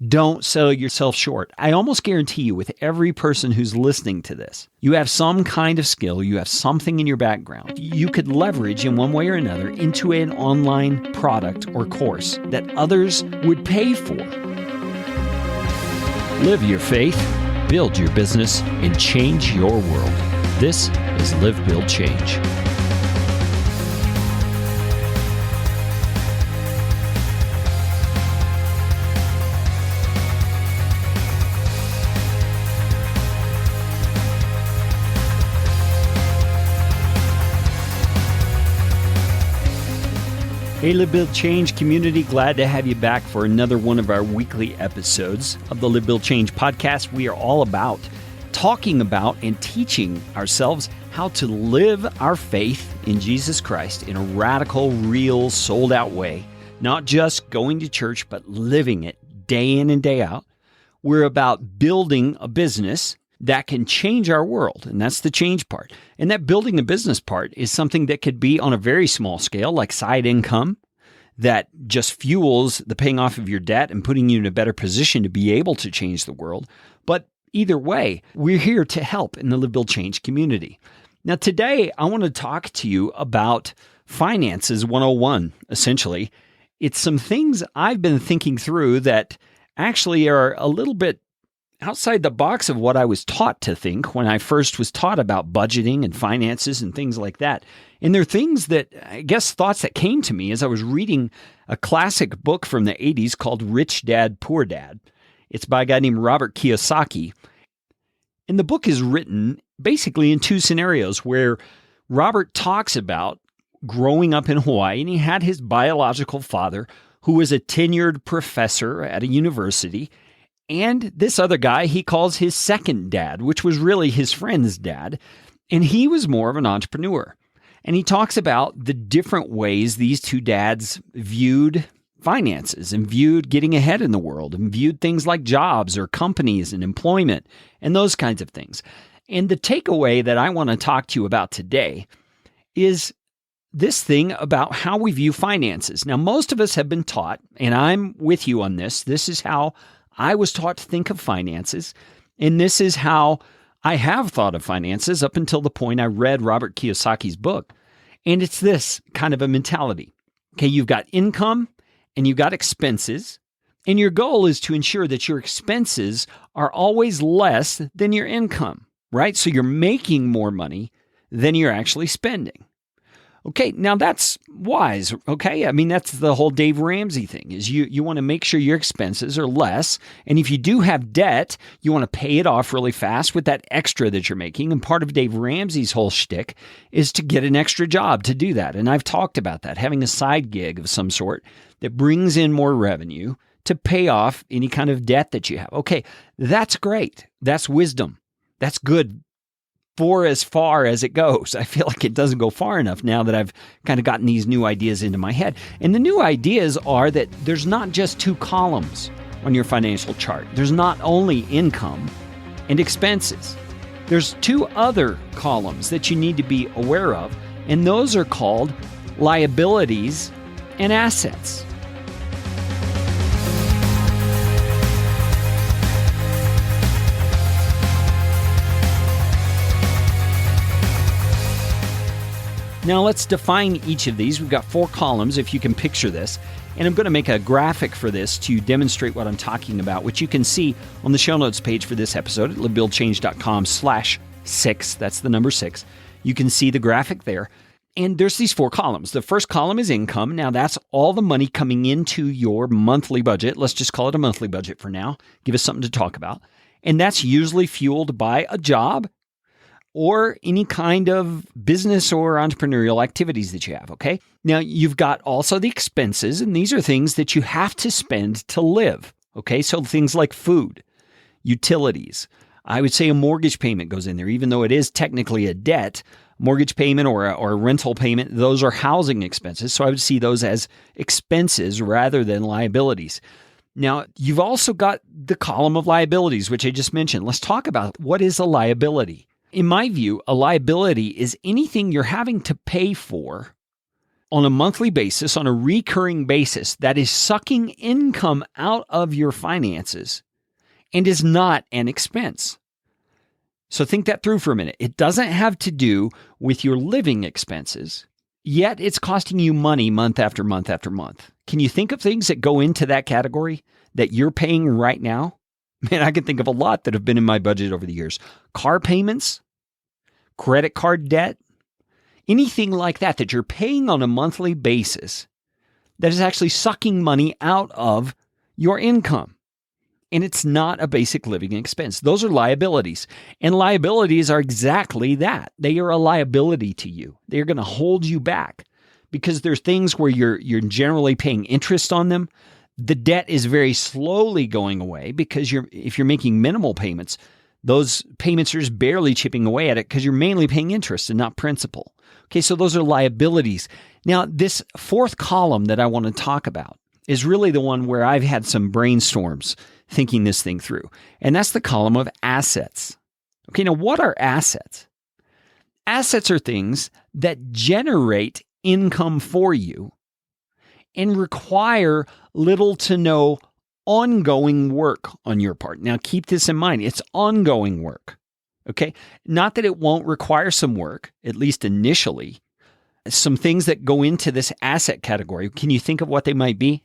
Don't sell yourself short. I almost guarantee you with every person who's listening to this, you have some kind of skill, you have something in your background you could leverage in one way or another into an online product or course that others would pay for. Live your faith, build your business, and change your world. This is Live, Build, Change. Hey, Live, Build, Change community, glad to have you back for another one of our weekly episodes of the Live, Build, Change podcast. We are all about talking about and teaching ourselves how to live our faith in Jesus Christ in a radical, real, sold-out way. Not just going to church, but living it day in and day out. We're about building a business that can change our world, and that's the change part. And that building a business part is something that could be on a very small scale, like side income, that just fuels the paying off of your debt and putting you in a better position to be able to change the world. But either way, we're here to help in the Live, Build, Change community. Now, today, I want to talk to you about Finances 101, essentially. It's some things I've been thinking through that actually are a little bit outside the box of what I was taught to think when I first was taught about budgeting and finances and things like that. And they're things that, I guess, thoughts that came to me as I was reading a classic book from the 80s called Rich Dad, Poor Dad. It's by a guy named Robert Kiyosaki. And the book is written basically in two scenarios where Robert talks about growing up in Hawaii, and he had his biological father, who was a tenured professor at a university. And this other guy he calls his second dad, which was really his friend's dad. And he was more of an entrepreneur. And he talks about the different ways these two dads viewed finances and viewed getting ahead in the world and viewed things like jobs or companies and employment and those kinds of things. And the takeaway that I want to talk to you about today is this thing about how we view finances. Now, most of us have been taught, and I'm with you on this, this is how I was taught to think of finances, and this is how I have thought of finances up until the point I read Robert Kiyosaki's book. And it's this kind of a mentality. Okay, you've got income and you've got expenses, and your goal is to ensure that your expenses are always less than your income, right? So you're making more money than you're actually spending. Okay, now that's wise, okay? I mean, that's the whole Dave Ramsey thing, is you want to make sure your expenses are less, and if you do have debt, you want to pay it off really fast with that extra that you're making, and part of Dave Ramsey's whole shtick is to get an extra job to do that, and I've talked about that, having a side gig of some sort that brings in more revenue to pay off any kind of debt that you have. Okay, that's great. That's wisdom. That's good. For as far as it goes. I feel like it doesn't go far enough now that I've kind of gotten these new ideas into my head. And the new ideas are that there's not just two columns on your financial chart. There's not only income and expenses. There's two other columns that you need to be aware of, and those are called liabilities and assets. Now let's define each of these. We've got four columns, if you can picture this. And I'm going to make a graphic for this to demonstrate what I'm talking about, which you can see on the show notes page for this episode at livebuildchange.com/6. That's the number 6. You can see the graphic there. And there's these four columns. The first column is income. Now that's all the money coming into your monthly budget. Let's just call it a monthly budget for now. Give us something to talk about. And that's usually fueled by a job or any kind of business or entrepreneurial activities that you have, okay? Now, you've got also the expenses, and these are things that you have to spend to live, okay? So things like food, utilities. I would say a mortgage payment goes in there, even though it is technically a debt. Mortgage payment or a rental payment, those are housing expenses. So I would see those as expenses rather than liabilities. Now, you've also got the column of liabilities, which I just mentioned. Let's talk about what is a liability. In my view, a liability is anything you're having to pay for on a monthly basis, on a recurring basis, that is sucking income out of your finances and is not an expense. So think that through for a minute. It doesn't have to do with your living expenses, yet it's costing you money month after month after month. Can you think of things that go into that category that you're paying right now? Man, I can think of a lot that have been in my budget over the years. Car payments, credit card debt, anything like that that you're paying on a monthly basis that is actually sucking money out of your income. And it's not a basic living expense. Those are liabilities. And liabilities are exactly that. They are a liability to you. They're going to hold you back because there's things where you're generally paying interest on them. The debt is very slowly going away because if you're making minimal payments, those payments are just barely chipping away at it because you're mainly paying interest and not principal. Okay, so those are liabilities. Now, this fourth column that I want to talk about is really the one where I've had some brainstorms thinking this thing through. And that's the column of assets. Okay, now what are assets? Assets are things that generate income for you and require little to no ongoing work on your part. Now keep this in mind. It's ongoing work. Okay? Not that it won't require some work, at least initially. Some things that go into this asset category. Can you think of what they might be?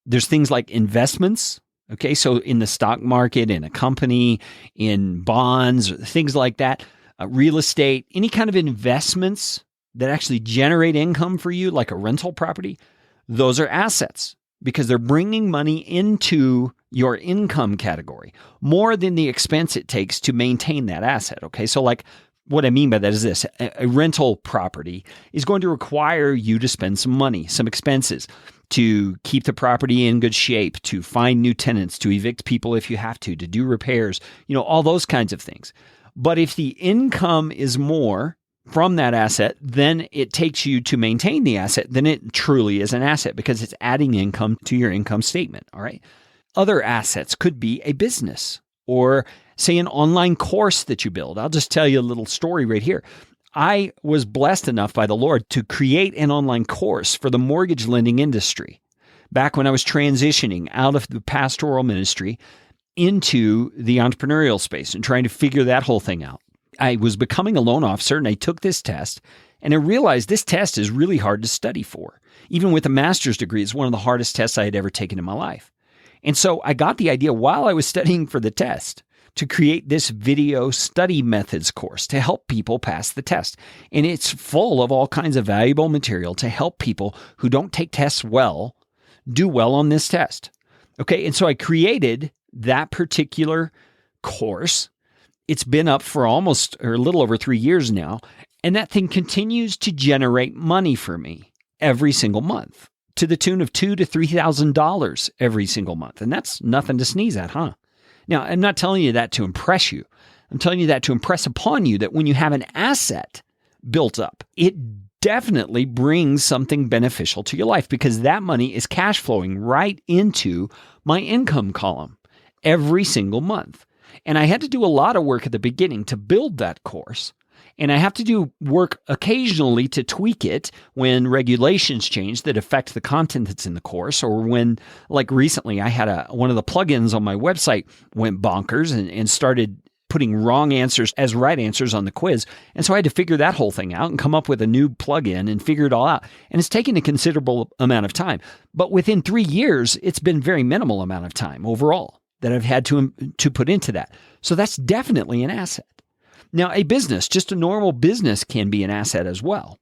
There's things like investments. Okay, so in the stock market, in a company, in bonds, things like that, real estate, any kind of investments that actually generate income for you, like a rental property, those are assets because they're bringing money into your income category more than the expense it takes to maintain that asset. Okay, so like what I mean by that is this: a rental property is going to require you to spend some money, some expenses, to keep the property in good shape, to find new tenants, to evict people if you have to do repairs, all those kinds of things. But if the income is more from that asset than it takes you to maintain the asset, then it truly is an asset because it's adding income to your income statement, all right? Other assets could be a business or, say, an online course that you build. I'll just tell you a little story right here. I was blessed enough by the Lord to create an online course for the mortgage lending industry back when I was transitioning out of the pastoral ministry into the entrepreneurial space and trying to figure that whole thing out. I was becoming a loan officer and I took this test and I realized this test is really hard to study for. Even with a master's degree, it's one of the hardest tests I had ever taken in my life. And so I got the idea while I was studying for the test to create this video study methods course to help people pass the test. And it's full of all kinds of valuable material to help people who don't take tests well do well on this test. Okay, and so I created that particular course. It's been up for a little over 3 years now, and that thing continues to generate money for me every single month to the tune of $2,000 to $3,000 every single month. And that's nothing to sneeze at, huh? Now, I'm not telling you that to impress you. I'm telling you that to impress upon you that when you have an asset built up, it definitely brings something beneficial to your life because that money is cash flowing right into my income column every single month. And I had to do a lot of work at the beginning to build that course. And I have to do work occasionally to tweak it when regulations change that affect the content that's in the course, or when, like recently, I had one of the plugins on my website went bonkers and started putting wrong answers as right answers on the quiz. And so I had to figure that whole thing out and come up with a new plugin and figure it all out. And it's taken a considerable amount of time. But within 3 years, it's been very minimal amount of time overall that I've had to put into that. So that's definitely an asset. Now, a business, just a normal business, can be an asset as well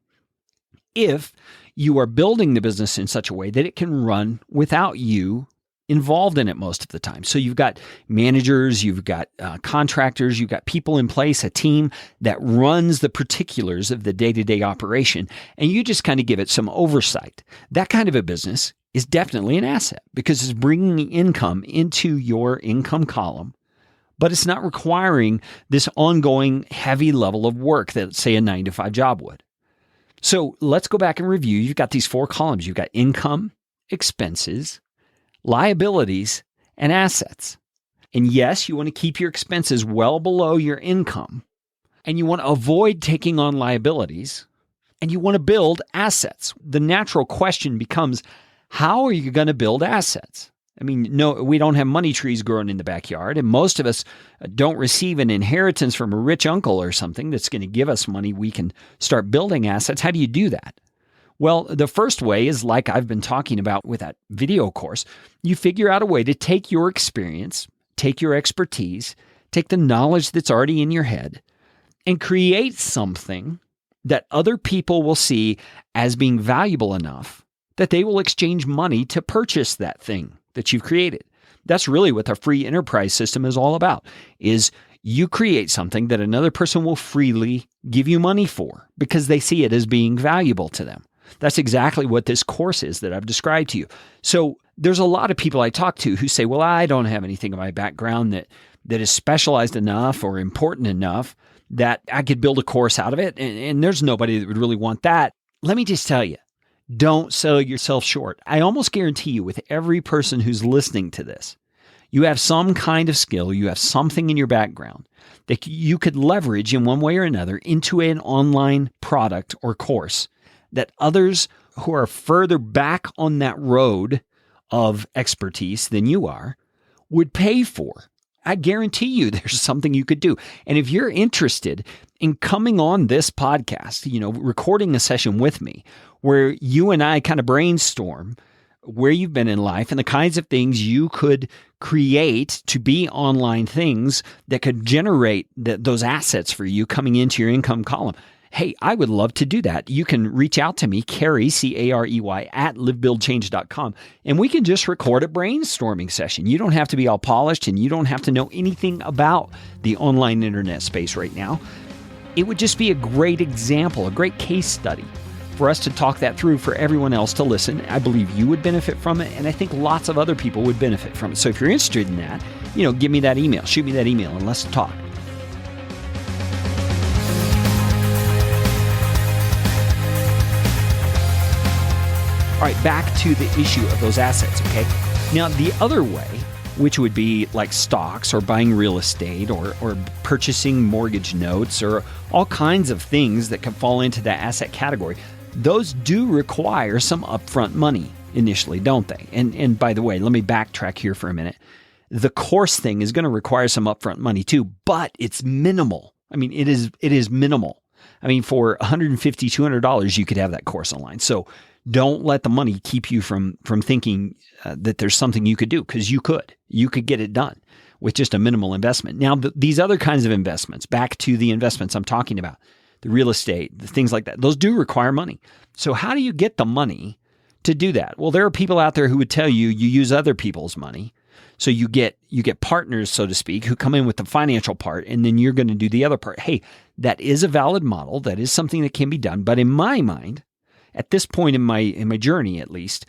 if you are building the business in such a way that it can run without you involved in it most of the time. So you've got managers, you've got contractors, you've got people in place, a team that runs the particulars of the day-to-day operation, and you just kind of give it some oversight. That kind of a business is definitely an asset because it's bringing the income into your income column, but it's not requiring this ongoing heavy level of work that, say, a 9-to-5 job would. So let's go back and review. You've got these 4 columns. You've got income, expenses, liabilities, and assets. And yes, you want to keep your expenses well below your income, and you want to avoid taking on liabilities, and you want to build assets. The natural question becomes, how are you going to build assets? I mean, no, we don't have money trees growing in the backyard, and most of us don't receive an inheritance from a rich uncle or something that's going to give us money we can start building assets. How do you do that? Well, the first way is like I've been talking about with that video course. You figure out a way to take your experience, take your expertise, take the knowledge that's already in your head, and create something that other people will see as being valuable enough that they will exchange money to purchase that thing that you've created. That's really what the free enterprise system is all about, is you create something that another person will freely give you money for because they see it as being valuable to them. That's exactly what this course is that I've described to you. So there's a lot of people I talk to who say, well, I don't have anything in my background that is specialized enough or important enough that I could build a course out of it. And there's nobody that would really want that. Let me just tell you, don't sell yourself short. I almost guarantee you with every person who's listening to this, you have some kind of skill, you have something in your background that you could leverage in one way or another into an online product or course that others who are further back on that road of expertise than you are would pay for. I guarantee you there's something you could do. And if you're interested in coming on this podcast, recording a session with me where you and I kind of brainstorm where you've been in life and the kinds of things you could create to be online things that could generate those assets for you coming into your income column. Hey, I would love to do that. You can reach out to me, Carey, Carey, at livebuildchange.com, and we can just record a brainstorming session. You don't have to be all polished, and you don't have to know anything about the online internet space right now. It would just be a great example, a great case study for us to talk that through for everyone else to listen. I believe you would benefit from it, and I think lots of other people would benefit from it. So if you're interested in that, give me that email, shoot me that email, and let's talk. All right, back to the issue of those assets, okay? Now, the other way, which would be like stocks or buying real estate or purchasing mortgage notes or all kinds of things that can fall into that asset category, those do require some upfront money initially, don't they? And by the way, let me backtrack here for a minute. The course thing is going to require some upfront money too, but it's minimal. I mean, it is minimal. I mean, for $150, $200, you could have that course online. So don't let the money keep you from thinking that there's something you could do, because you could get it done with just a minimal investment. Now, these other kinds of investments, back to the investments I'm talking about, the real estate, the things like that, those do require money. So how do you get the money to do that? Well, there are people out there who would tell you use other people's money. So you get partners, so to speak, who come in with the financial part, and then you're going to do the other part. Hey, that is a valid model. That is something that can be done. But in my mind, at this point in my journey, at least,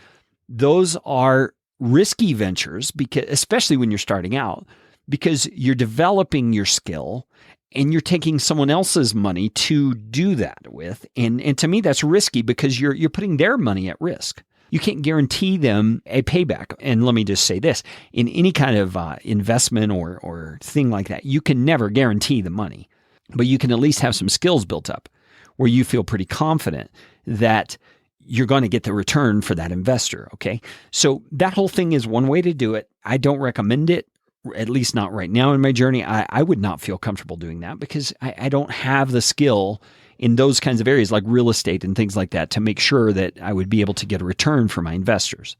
those are risky ventures, because especially when you're starting out, because you're developing your skill and you're taking someone else's money to do that with. And to me, that's risky because you're putting their money at risk. You can't guarantee them a payback. And let me just say this, in any kind of investment or thing like that, you can never guarantee the money, but you can at least have some skills built up where you feel pretty confident that you're going to get the return for that investor, okay? So that whole thing is one way to do it. I don't recommend it, at least not right now in my journey. I would not feel comfortable doing that because I don't have the skill in those kinds of areas like real estate and things like that to make sure that I would be able to get a return for my investors.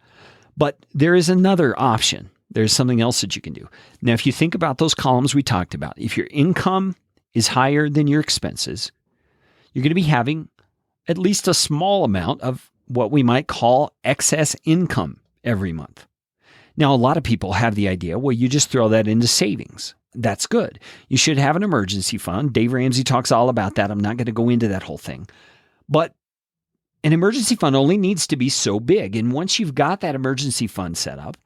But there is another option. There's something else that you can do. Now, if you think about those columns we talked about, if your income is higher than your expenses, you're going to be having at least a small amount of what we might call excess income every month. Now, a lot of people have the idea, well, you just throw that into savings. That's good. You should have an emergency fund. Dave Ramsey talks all about that. I'm not going to go into that whole thing. But an emergency fund only needs to be so big. And once you've got that emergency fund set up,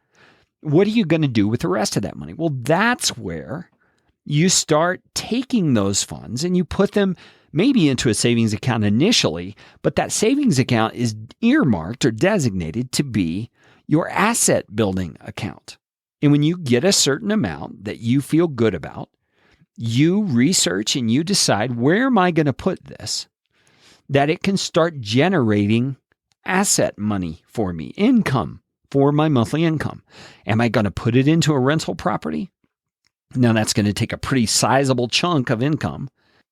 what are you going to do with the rest of that money? Well, that's where you start taking those funds and you put them maybe into a savings account initially, but that savings account is earmarked or designated to be your asset building account. And when you get a certain amount that you feel good about, you research and you decide, where am I going to put this that it can start generating asset money for me, income for my monthly income. Am I going to put it into a rental property? Now, that's going to take a pretty sizable chunk of income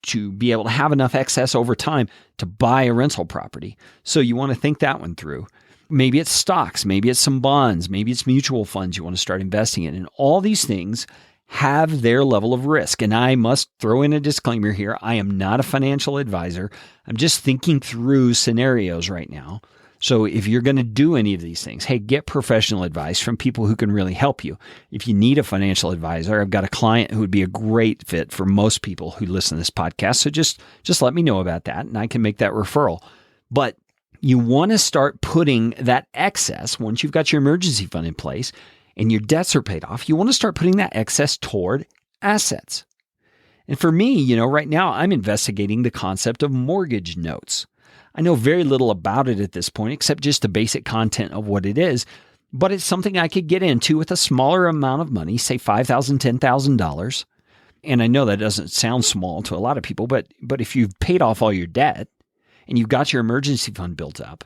to be able to have enough excess over time to buy a rental property. So you want to think that one through. Maybe it's stocks, maybe it's some bonds, maybe it's mutual funds you want to start investing in. And all these things have their level of risk. And I must throw in a disclaimer here. I am not a financial advisor. I'm just thinking through scenarios right now. So if you're going to do any of these things, hey, get professional advice from people who can really help you. If you need a financial advisor, I've got a client who would be a great fit for most people who listen to this podcast. So just let me know about that and I can make that referral. But you want to start putting that excess, once you've got your emergency fund in place and your debts are paid off, you want to start putting that excess toward assets. And for me, right now I'm investigating the concept of mortgage notes. I know very little about it at this point, except just the basic content of what it is, but it's something I could get into with a smaller amount of money, say $5,000, $10,000. And I know that doesn't sound small to a lot of people, but if you've paid off all your debt and you've got your emergency fund built up,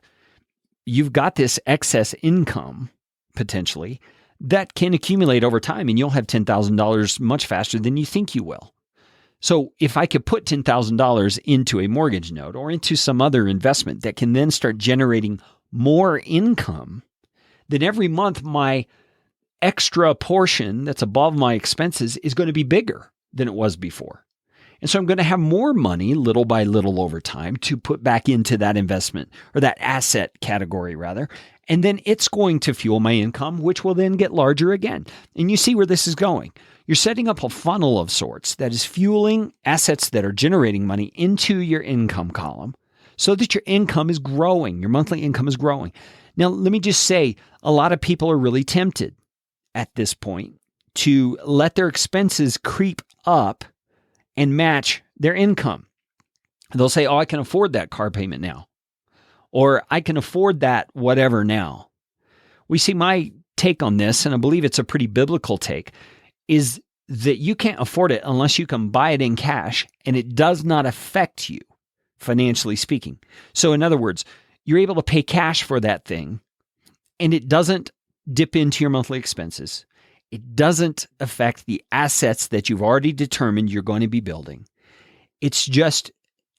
you've got this excess income potentially that can accumulate over time, and you'll have $10,000 much faster than you think you will. So if I could put $10,000 into a mortgage note or into some other investment that can then start generating more income, then every month my extra portion that's above my expenses is going to be bigger than it was before. And so I'm going to have more money little by little over time to put back into that investment or that asset category rather. And then it's going to fuel my income, which will then get larger again. And you see where this is going. You're setting up a funnel of sorts that is fueling assets that are generating money into your income column so that your income is growing, your monthly income is growing. Now, let me just say, a lot of people are really tempted at this point to let their expenses creep up and match their income. They'll say, oh, I can afford that car payment now, or I can afford that whatever now. We see my take on this, and I believe it's a pretty biblical take, is that you can't afford it unless you can buy it in cash and it does not affect you, financially speaking. So in other words, you're able to pay cash for that thing and it doesn't dip into your monthly expenses. It doesn't affect the assets that you've already determined you're going to be building. It's just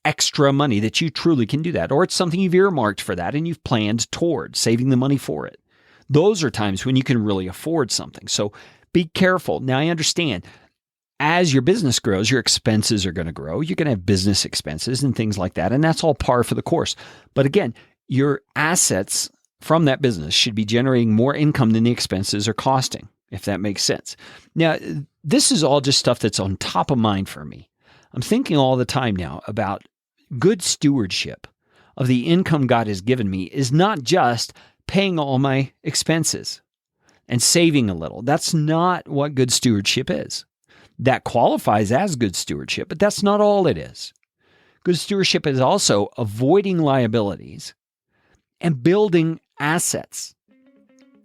extra money that you truly can do that. Or it's something you've earmarked for that and you've planned toward saving the money for it. Those are times when you can really afford something. So be careful. Now, I understand as your business grows, your expenses are going to grow. You're going to have business expenses and things like that. And that's all par for the course. But again, your assets from that business should be generating more income than the expenses are costing, if that makes sense. Now, this is all just stuff that's on top of mind for me. I'm thinking all the time now about good stewardship of the income God has given me is not just paying all my expenses and saving a little. That's not what good stewardship is. That qualifies as good stewardship, but that's not all it is. Good stewardship is also avoiding liabilities and building assets.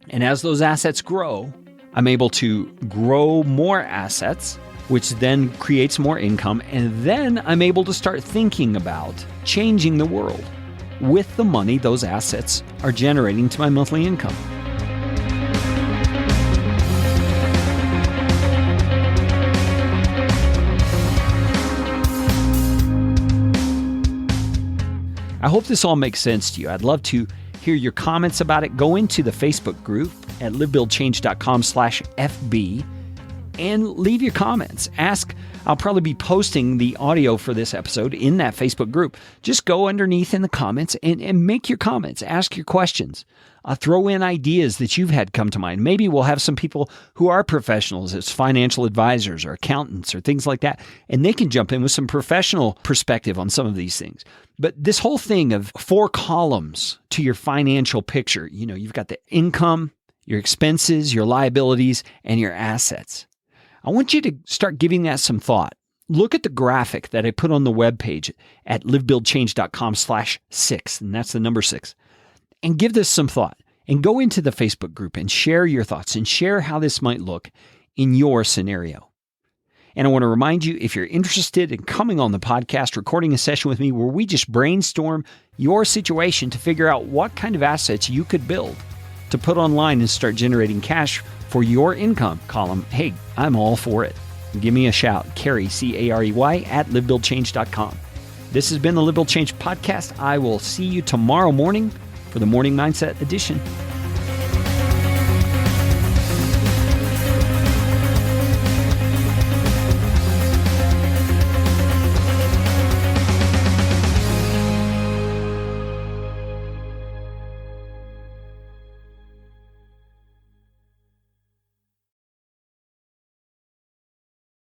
And as those assets grow, I'm able to grow more assets, which then creates more income. And then I'm able to start thinking about changing the world with the money those assets are generating to my monthly income. I hope this all makes sense to you. I'd love to hear your comments about it. Go into the Facebook group at livebuildchange.com/FB and leave your comments. I'll probably be posting the audio for this episode in that Facebook group. Just go underneath in the comments and make your comments. Ask your questions. Throw in ideas that you've had come to mind. Maybe we'll have some people who are professionals as financial advisors or accountants or things like that, and they can jump in with some professional perspective on some of these things. But this whole thing of 4 columns to your financial picture, you've got the income, your expenses, your liabilities, and your assets. I want you to start giving that some thought. Look at the graphic that I put on the webpage at livebuildchange.com/6, and that's the number 6. And give this some thought. And go into the Facebook group and share your thoughts and share how this might look in your scenario. And I want to remind you, if you're interested in coming on the podcast, recording a session with me where we just brainstorm your situation to figure out what kind of assets you could build to put online and start generating cash for your income column, hey, I'm all for it. Give me a shout, Carey, C-A-R-E-Y, at livebuildchange.com. This has been the Live Build Change podcast. I will see you tomorrow morning for the Morning Mindset Edition.